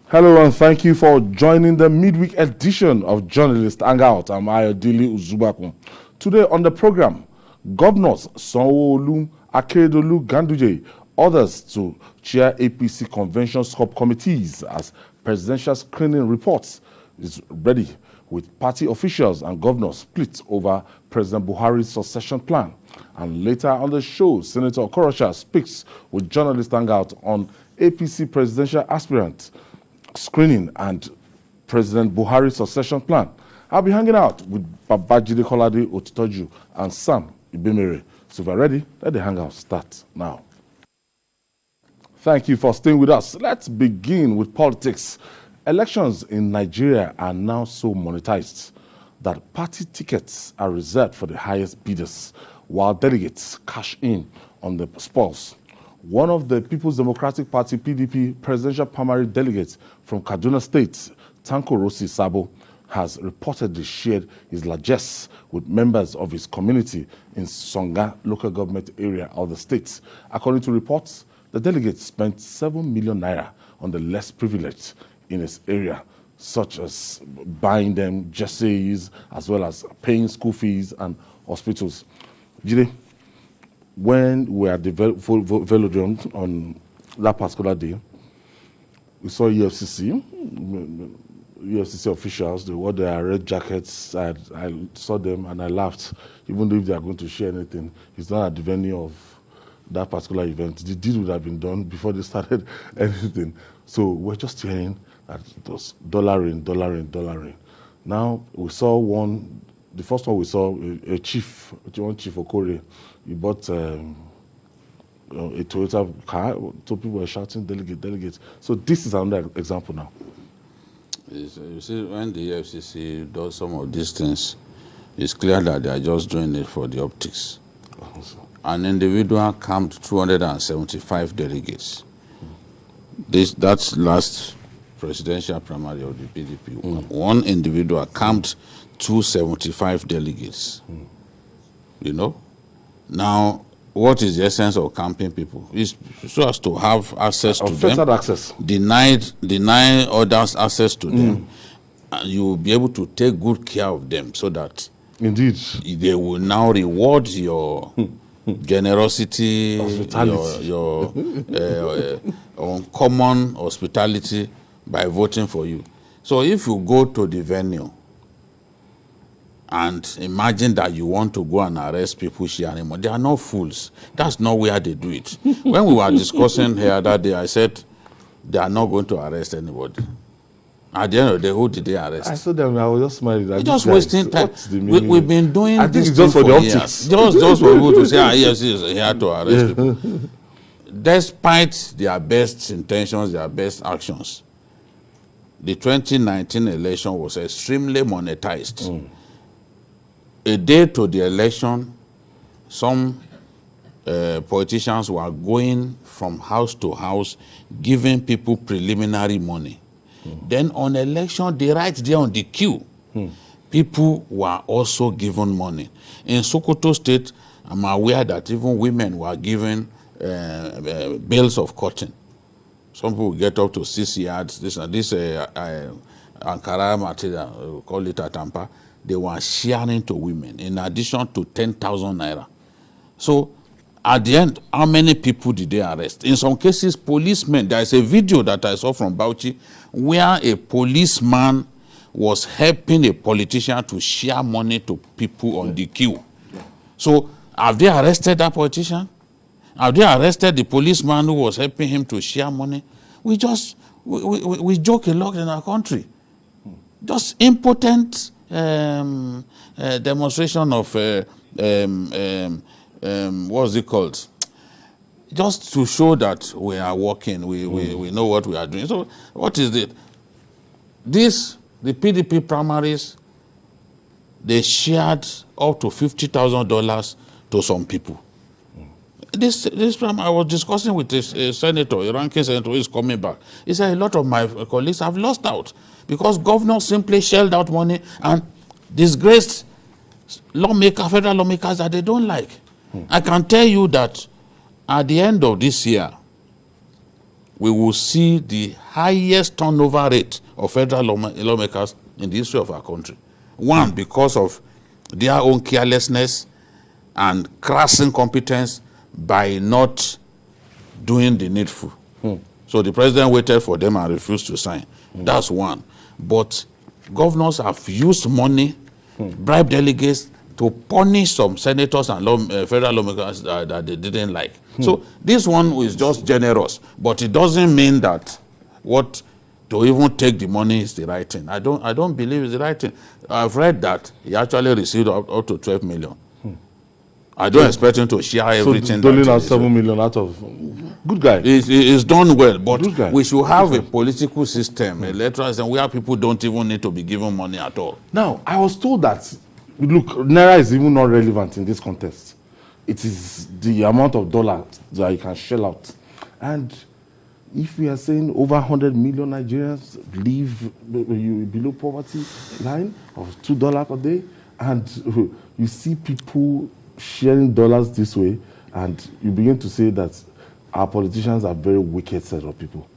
Hello and thank you for joining the midweek edition of Journalist Hangout. I'm Akeredolu Uzubakun. Today on the program, Governors Sanwo-Olu, Akeredolu, Ganduje, others to chair APC Convention Sub-Committees as presidential screening reports is ready, with party officials and governors split over President Buhari's succession plan. And later on the show, Senator Okorocha speaks with Journalist Hangout on APC presidential aspirant screening and President Buhari's succession plan. I'll be hanging out with Babajide Kolade Otitoju and Sam Ibimere. So if you're ready, let the hangout start now. Thank you for staying with us. Let's begin with politics. Elections in Nigeria are now so monetized that party tickets are reserved for the highest bidders, while delegates cash in on the spoils. One of the People's Democratic Party PDP presidential primary delegates from Kaduna State, Tanko Rossi Sabo, has reportedly shared his largesse with members of his community in Sanga Local Government Area of the state. According to reports, the delegate spent 7 million naira on the less privileged in his area, such as buying them jerseys, as well as paying school fees and hospitals. Jide, when we were at the velodrome on that particular day, we saw EFCC officials. They wore their red jackets. I saw them and I laughed, even though if they are going to share anything, it's not at the venue of that particular event. The deal would have been done before they started anything. So we're just hearing that it was dollaring. Now we saw one. The first one we saw, one chief Okore, he bought a Toyota car, so people were shouting, delegate. So this is another example now. You see, when the FCC does some of these things, it's clear that they are just doing it for the optics. An individual camped 275 delegates. That's last presidential primary of the PDP. One individual camped 275 delegates. You know? Now, what is the essence of camping people? It's so as to have access to them. Access. Deny others access to them. And you will be able to take good care of them so that indeed they will now reward your generosity, your uncommon hospitality by voting for you. So if you go to the venue and imagine that you want to go and arrest people sharing money, they are not fools. That's not where they do it. When we were discussing here that day, I said they are not going to arrest anybody. At the end of the day, who did they arrest? I saw them. I was just smiling. It's just wasting time. We've been doing this just for the optics. Just for people to say, yes, is here to arrest people. Despite their best intentions, their best actions, the 2019 election was extremely monetized. A day to the election, some politicians were going from house to house, giving people preliminary money. Then on election day, right there on the queue, people were also given money. In Sokoto State, I'm aware that even women were given bales of cotton. Some people get up to 6 yards. This Ankara material, we call it Atampa. They were sharing to women in addition to 10,000 naira. So at the end, how many people did they arrest? In some cases, policemen. There is a video that I saw from Bauchi where a policeman was helping a politician to share money to people on the queue. So have they arrested that politician? Have they arrested the policeman who was helping him to share money? We joke a lot in our country. Just impotent demonstration of what's it called? Just to show that we are working, we know what we are doing. So what is it? The PDP primaries, they shared up to $50,000 to some people. This time I was discussing with a senator, a ranking senator who is coming back. He said a lot of my colleagues have lost out because governors simply shelled out money and disgraced federal lawmakers that they don't like. I can tell you that at the end of this year, we will see the highest turnover rate of federal lawmakers in the history of our country. One, because of their own carelessness and crass incompetence by not doing the needful. So the president waited for them and refused to sign. That's one. But governors have used money, bribed delegates to punish some senators and federal lawmakers that they didn't like. So this one is just generous, but it doesn't mean that to even take the money is the right thing. I don't believe it's the right thing. I've read that he actually received up to 12 million. I don't expect him to share everything. So doling out 7 million out of good guy. It's done well, but we should have a political system, electoral system, where people don't even need to be given money at all. Now, I was told that, look, naira is even not relevant in this contest. It is the amount of dollars that you can shell out. And if we are saying over 100 million Nigerians live below poverty line of $2 per day, and you see people sharing dollars this way, and you begin to say that our politicians are very wicked set of people.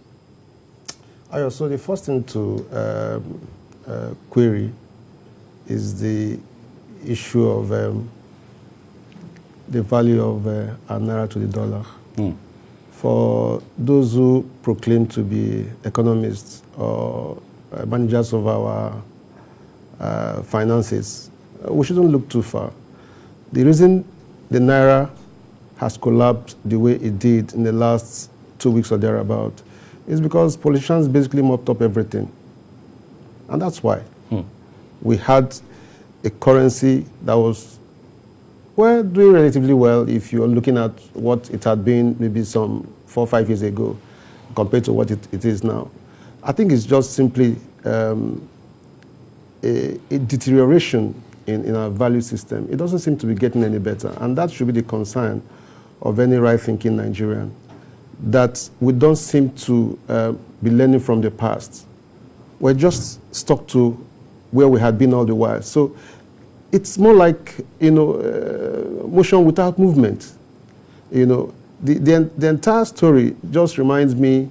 So the first thing to query is the issue of the value of our naira to the dollar. For those who proclaim to be economists or managers of our finances, we shouldn't look too far. The reason the naira has collapsed the way it did in the last 2 weeks or thereabout is because politicians basically mopped up everything. And that's why we had a currency that was doing relatively well if you're looking at what it had been maybe some 4 or 5 years ago compared to what it is now. I think it's just simply a deterioration in our value system. It doesn't seem to be getting any better, and that should be the concern of any right-thinking Nigerian, that we don't seem to be learning from the past. We're just stuck to where we had been all the while. So it's more like, motion without movement. The entire story just reminds me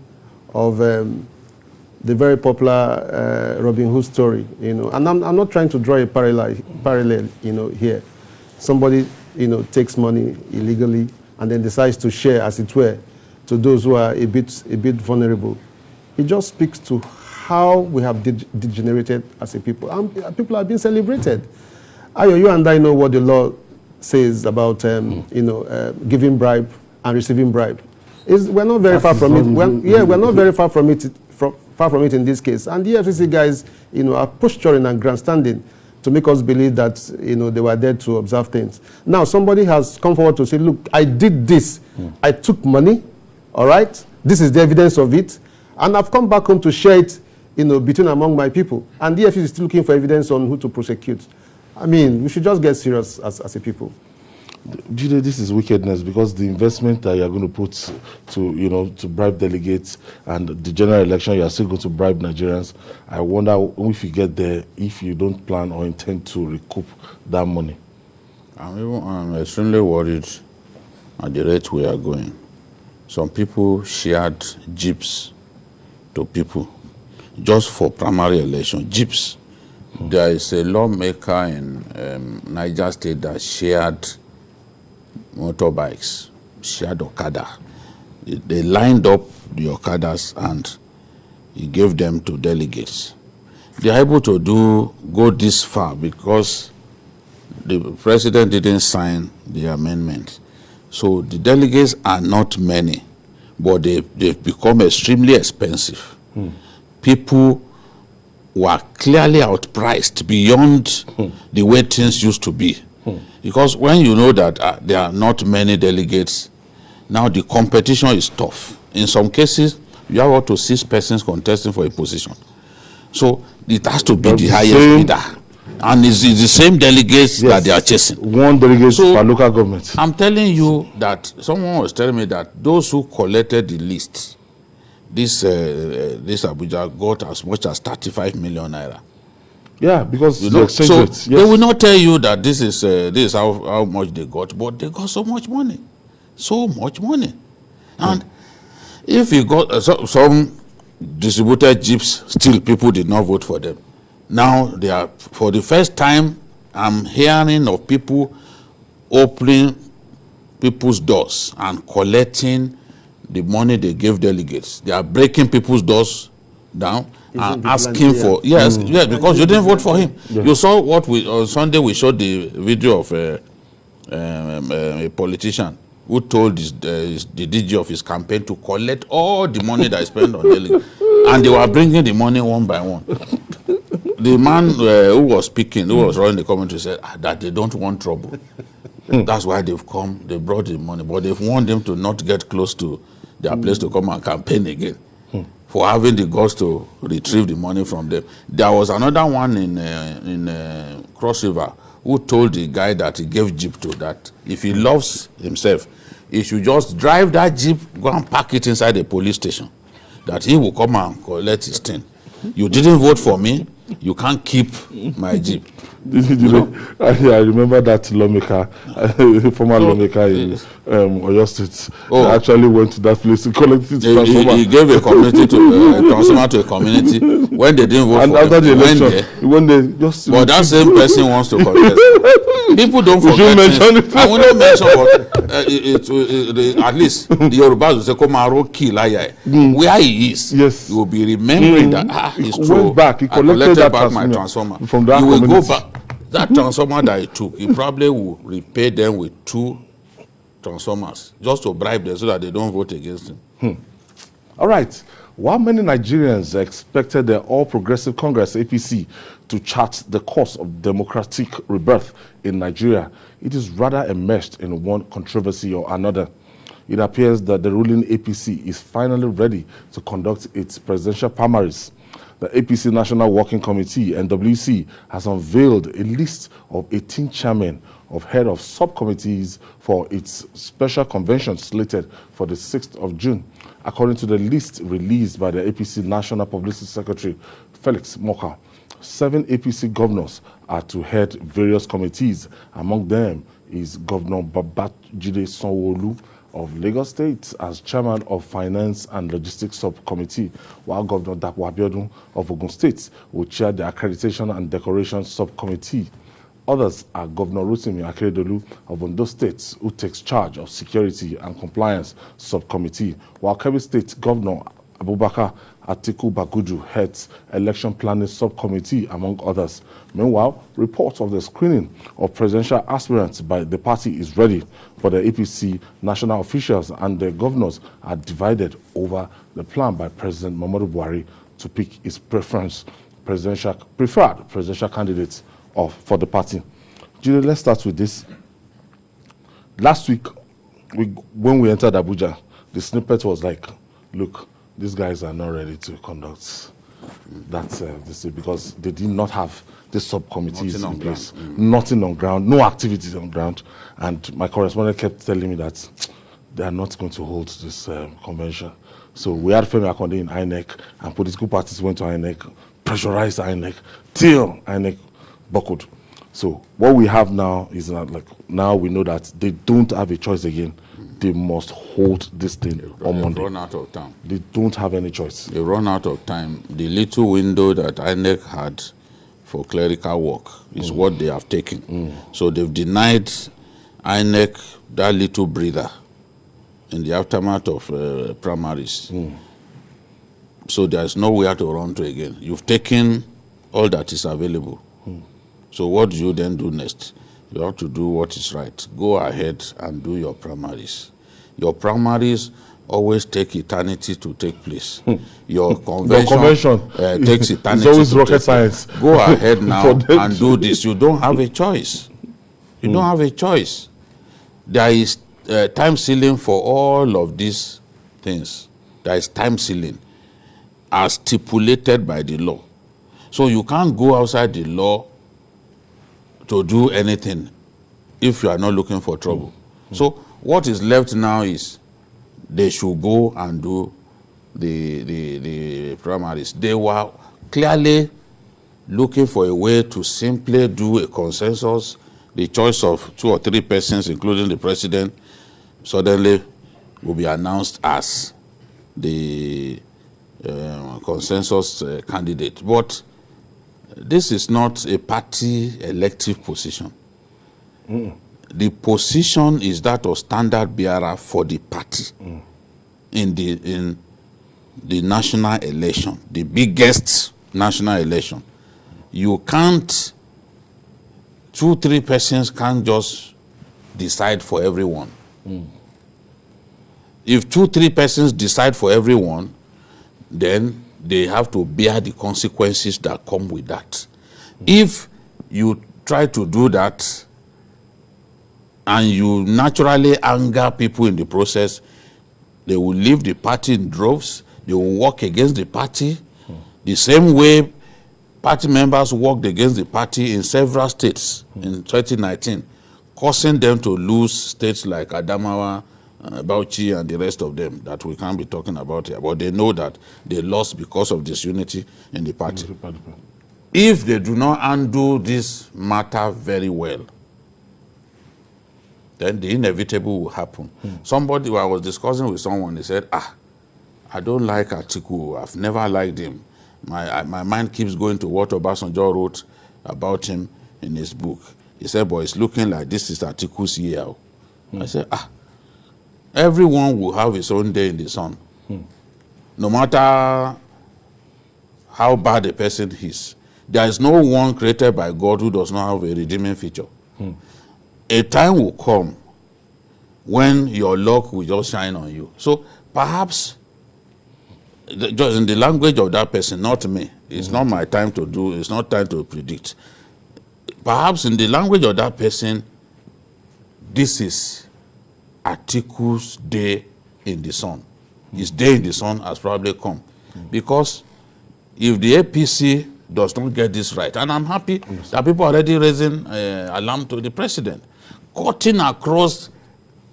of the very popular Robin Hood story, and I'm not trying to draw a parallel, here. Somebody, takes money illegally and then decides to share, as it were, to those who are a bit vulnerable. It just speaks to how we have degenerated as a people. And people are being celebrated. Ayo, you and I know what the law says about, giving bribe and receiving bribe. We're not very far from it. We're not very far from it. Far from it in this case. And the FCC guys, are posturing and grandstanding to make us believe that, they were there to observe things. Now, somebody has come forward to say, look, I did this. I took money, all right? This is the evidence of it. And I've come back home to share it, between among my people. And the FCC is still looking for evidence on who to prosecute. I mean, we should just get serious as a people. Jide, this is wickedness, because the investment that you're going to put to bribe delegates, and the general election, you are still going to bribe Nigerians. I wonder if you get there, if you don't plan or intend to recoup that money. I'm extremely worried at the rate we are going. Some people shared jeeps to people just for primary election. Jeeps. There is a lawmaker in Niger State that shared motorbikes, shared Okada. They lined up the Okadas and he gave them to delegates. They are able to go this far because the president didn't sign the amendment. So the delegates are not many, but they've become extremely expensive. People were clearly outpriced beyond the way things used to be. Because when you know that there are not many delegates, now the competition is tough. In some cases, you have up to 6 persons contesting for a position. So it has to be the highest bidder. And it's the same delegates that they are chasing. One delegate per local government. I'm telling you that someone was telling me that those who collected the list, this Abuja got as much as 35 million naira. Yeah, because the exchange rate. Yes. They will not tell you that this is how much they got, but they got so much money. So much money. And If he got some distributed jeeps, still people did not vote for them. Now they are, for the first time, I'm hearing of people opening people's doors and collecting the money they gave delegates. They are breaking people's doors down and asking for, yes, because you didn't vote for him. Yeah. You saw what we, on Sunday we showed the video of a politician who told the DG of his campaign to collect all the money that he spent on delegates. And they were bringing the money one by one. The man who was speaking, who was running the commentary, said that they don't want trouble. That's why they've come, they brought the money, but they've warned them to not get close to their place to come and campaign again for having the guts to retrieve the money from them. There was another one in Cross River who told the guy that he gave jeep to that if he loves himself, he should just drive that jeep, go and park it inside a police station, that he will come and collect his thing. You didn't vote for me, you can't keep my jeep. I remember that lawmaker, former lawmaker in Oyo State, actually went to that place to collect his transformer. He gave a community to a transformer to a community when they didn't vote and for after him. The election, when they just but that same person wants to contest. People don't forget things. I will not mention what at least the Yorubas will say, "Komaro Kilaya." Where he is, yes, you will be remembering that he's he true. Went back, he collected back my transformer from that community. He will go back. That transformer that he took, he probably will repay them with 2 transformers just to bribe them so that they don't vote against him. All right. While many Nigerians expected the All Progressive Congress APC to chart the course of democratic rebirth in Nigeria, it is rather immersed in one controversy or another. It appears that the ruling APC is finally ready to conduct its presidential primaries. The APC National Working Committee, NWC, has unveiled a list of 18 chairmen of head of subcommittees for its special convention slated for the 6th of June. According to the list released by the APC National Publicity Secretary, Felix Moka, 7 APC governors are to head various committees. Among them is Governor Babajide Sanwo-Olu of Lagos State as chairman of Finance and Logistics Subcommittee, while Governor Dapo Abiodun of Ogun State will chair the Accreditation and Decoration Subcommittee. Others are Governor Akeredolu of Ondo State, who takes charge of Security and Compliance Subcommittee, while Kebbi State Governor Abubakar Atiku Bagudu heads Election Planning Subcommittee, among others. Meanwhile, reports of the screening of presidential aspirants by the party is ready, but the APC national officials and the governors are divided over the plan by President Muhammadu Buhari to pick his preferred presidential candidates for the party. Julie, let's start with this. Last week, when we entered Abuja, the snippet was like, look, these guys are not ready to conduct that because they did not have the subcommittees in place. Nothing on ground, no activities on ground. And my correspondent kept telling me that they are not going to hold this convention. So we had Femi Akonde in INEC, and political parties went to INEC, pressurized INEC, till INEC buckled. So what we have now is now we know that they don't have a choice again. They must hold this thing on Monday. They run out of time. They don't have any choice. They run out of time. The little window that INEC had for clerical work is what they have taken. So they've denied INEC that little breather in the aftermath of primaries. So there's nowhere to run to again. You've taken all that is available. So what do you then do next? You have to do what is right. Go ahead and do your primaries. Your primaries always take eternity to take place. Your convention takes eternity. It's always rocket science. Go ahead now and do this. You don't have a choice. You don't have a choice. There is time ceiling for all of these things. There is time ceiling as stipulated by the law. So you can't go outside the law to do anything if you are not looking for trouble. So what is left now is they should go and do the primaries. They were clearly looking for a way to simply do a consensus. The choice of 2 or 3 persons, including the president, suddenly will be announced as the consensus candidate. But this is not a party elective position. The position is that of standard bearer for the party in the national election, the biggest national election. You can't, 2-3 persons can't just decide for everyone. If 2-3 persons decide for everyone, then they have to bear the consequences that come with that. If you try to do that and you naturally anger people in the process, they will leave the party in droves, they will work against the party, the same way party members worked against the party in several states in 2019, causing them to lose states like Adamawa, Bauchi, and the rest of them that we can't be talking about here. But they know that they lost because of disunity in the party. If they do not undo this matter very well, then the inevitable will happen. Somebody, I was discussing with someone, he said, I don't like Atiku. I've never liked him. My mind keeps going to what Obasanjo wrote about him in his book. He said, but it's looking like this is Atiku's year. I said, everyone will have his own day in the sun. No matter how bad a person is. There is no one created by God who does not have a redeeming feature. A time will come when your luck will just shine on you. So perhaps, just in the language of that person, not me, it's not my time to do, it's not time to predict. Perhaps in the language of that person, this is Atiku's day in the sun. His day in the sun has probably come. Because if the APC does not get this right, and I'm happy that people are already raising alarm to the president, cutting across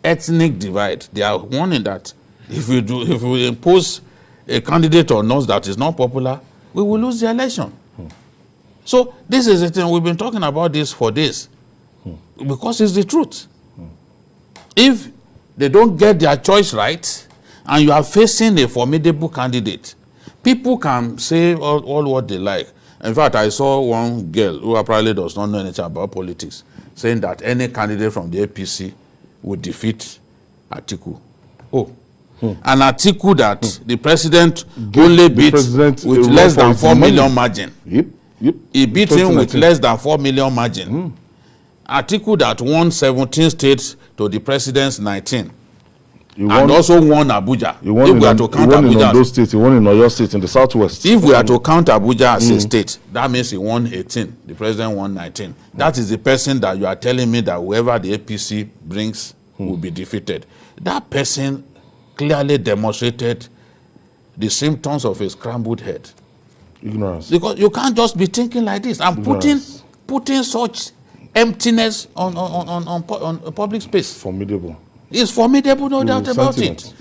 ethnic divide. They are warning that if we impose a candidate on us that is not popular, we will lose the election. So this is the thing, we've been talking about this for days, because it's the truth. If they don't get their choice right, and you are facing a formidable candidate, people can say all what they like. In fact, I saw one girl who apparently does not know anything about politics saying that any candidate from the APC would defeat Atiku. An Atiku that the president only beat with less than 4 million margin. He beat him with less than 4 million margin. Atiku that won 17 states to the president's 19. And also won Abuja. He won in Ondo State, he won in Oyo State, in the southwest. If we are to count Abuja as a state, that means he won 18. The president won 19. That is the person that you are telling me that whoever the APC brings will be defeated. That person clearly demonstrated the symptoms of a scrambled head. Ignorance. Because you can't just be thinking like this and putting such emptiness on public space. Formidable. It's formidable, no doubt about it.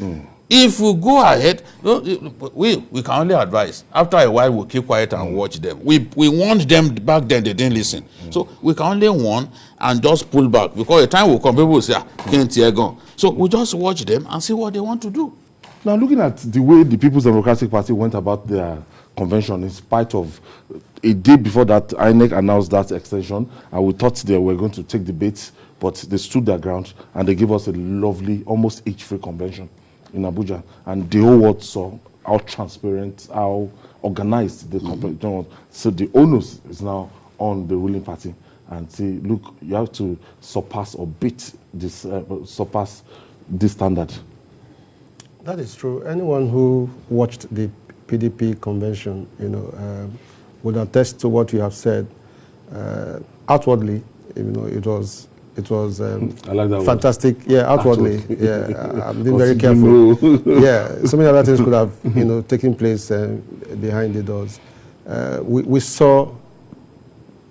If we go ahead, we can only advise. After a while, we'll keep quiet and watch them. We warned them back then, they didn't listen. So we can only warn and just pull back. Because the time will come, people will say, can't hear gone. So we just watch them and see what they want to do. Now, looking at the way the People's Democratic Party went about their convention, in spite of a day before that, INEC announced that extension, and we thought they were going to take debates, but they stood their ground and they gave us a lovely, almost age-free convention in Abuja. And the whole world saw how transparent, how organized the convention was. So the onus is now on the ruling party and say, look, you have to surpass or beat this, standard. That is true. Anyone who watched the PDP convention, would attest to what you have said. Outwardly, it was I like that fantastic. Word. Yeah, outwardly. Yeah, I'm being very careful. Yeah, so many other things could have taken place behind the doors. We saw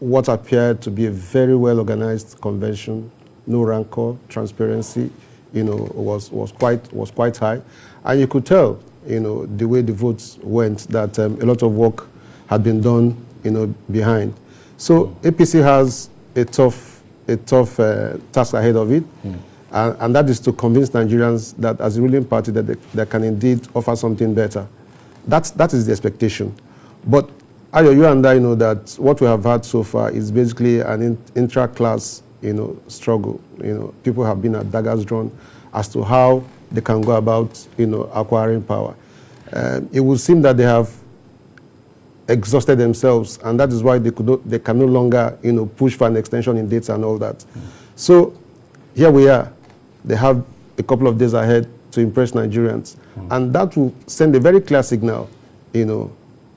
what appeared to be a very well organized convention. No rancor, transparency. Was quite high, and you could tell, the way the votes went, that a lot of work had been done, behind. So APC has a tough task ahead of it. And that is to convince Nigerians that as a ruling party that they can indeed offer something better. That is the expectation. But Ayo, you and I know that what we have had so far is basically an intra-class, struggle. People have been at daggers drawn as to how they can go about, acquiring power. It would seem that they have exhausted themselves, and that is why they can no longer, push for an extension in dates and all that. So here we are. They have a couple of days ahead to impress Nigerians, and that will send a very clear signal,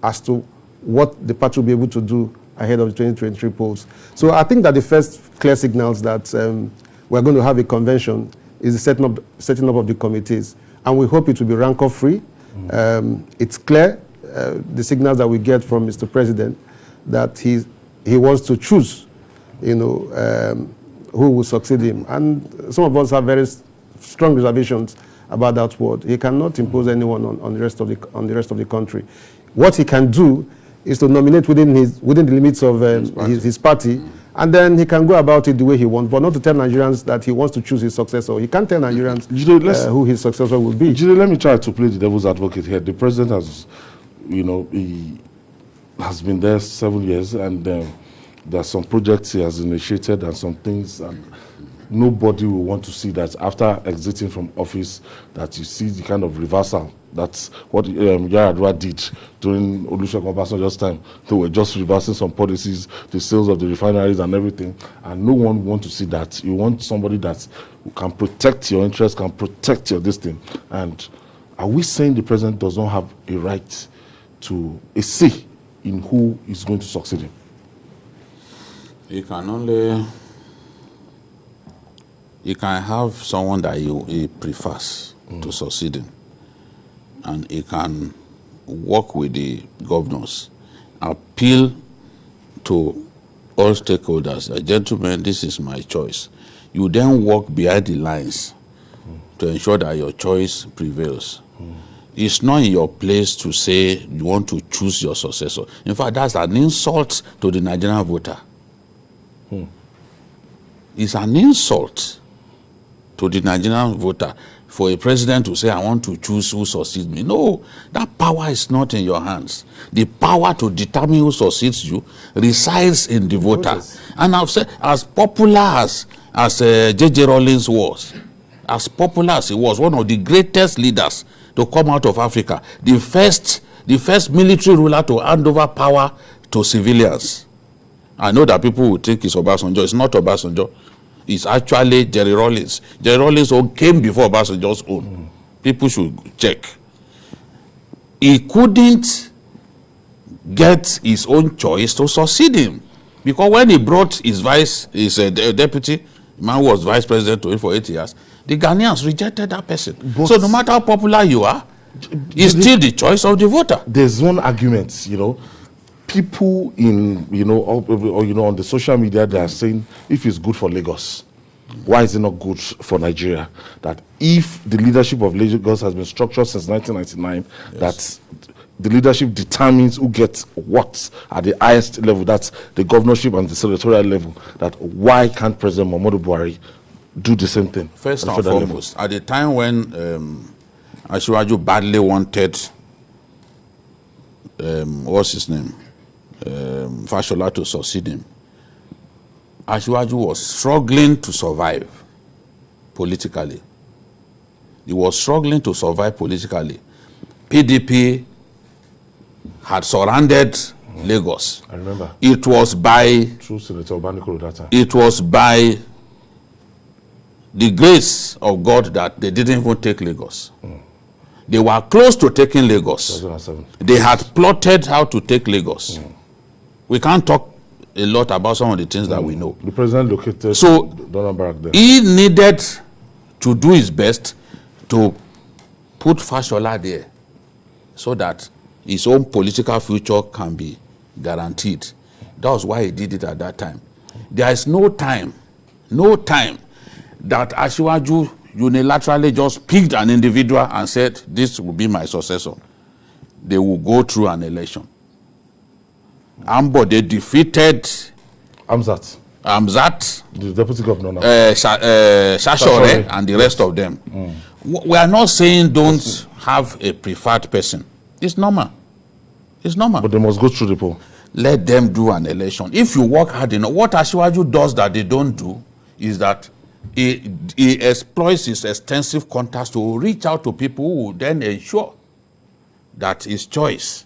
as to what the party will be able to do ahead of the 2023 polls. So I think that the first clear signals that we're going to have a convention is the setting up of the committees, and we hope it will be rancor-free. It's clear, the signals that we get from Mr. President, that he wants to choose, who will succeed him. And some of us have very strong reservations about that word. He cannot impose anyone on the rest of the country. What he can do is to nominate within the limits of his party, and then he can go about it the way he wants, but not to tell Nigerians that he wants to choose his successor. He can't tell Nigerians who his successor will be. Let me try to play the devil's advocate here. The president has, he has been there 7 years, and there are some projects he has initiated and some things, and nobody will want to see that after exiting from office, that you see the kind of reversal. That's what Yaradua did during Olusegun Obasanjo's time. They were just reversing some policies, the sales of the refineries and everything, and no one wants to see that. You want somebody that can protect your interests, can protect your this thing. And are we saying the president does not have a right to a say in who is going to succeed him? You can have someone that he prefers to succeed him, and he can work with the governors, appeal to all stakeholders. Gentlemen, this is my choice. You then work behind the lines to ensure that your choice prevails. It's not in your place to say you want to choose your successor. In fact, that's an insult to the Nigerian voter. It's an insult to the Nigerian voter for a president to say, I want to choose who succeeds me. No, that power is not in your hands. The power to determine who succeeds you resides in the voter. And I've said, as popular as J.J. Rawlings was, as popular as he was, one of the greatest leaders to come out of Africa, the first military ruler to hand over power to civilians. I know that people will think it's Obasanjo. It's not Obasanjo. It's actually Jerry Rawlings. Jerry Rawlings' own came before Obasanjo's own. People should check. He couldn't get his own choice to succeed him. Because when he brought his deputy, the man who was vice president to him for 8 years, the Ghanaians rejected that person. But so no matter how popular you are, it's still the choice of the voter. There's one argument, people in, on the social media, they are saying, if it's good for Lagos, why is it not good for Nigeria? That if the leadership of Lagos has been structured since 1999, that the leadership determines who gets what at the highest level, that's the governorship and the senatorial level, that why can't President Muhammadu Buhari do the same thing? First and foremost, at the time when Asiwaju badly wanted, what's his name? Fashola to succeed him, Asiwaju was struggling to survive politically. He was struggling to survive politically. PDP had surrounded Lagos. I remember. It was by the grace of God that they didn't even take Lagos. They were close to taking Lagos. 2007. They had plotted how to take Lagos. We can't talk a lot about some of the things that we know. The president located Donald Barak there. He needed to do his best to put Fashola there so that his own political future can be guaranteed. That was why he did it at that time. There is no time that Asiwaju unilaterally just picked an individual and said, this will be my successor. They will go through an election. Ambode defeated Amzat. Amzat, the deputy governor now. Shashore, and the rest of them. We are not saying don't have a preferred person. It's normal. It's normal. But they must go through the poll. Let them do an election. If you work hard enough, what Asiwaju does that they don't do is that he exploits his extensive contacts to reach out to people who will then ensure that his choice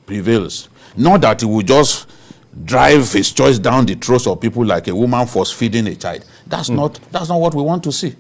prevails. Not that he will just drive his choice down the throats of people like a woman force feeding a child. That's not what we want to see.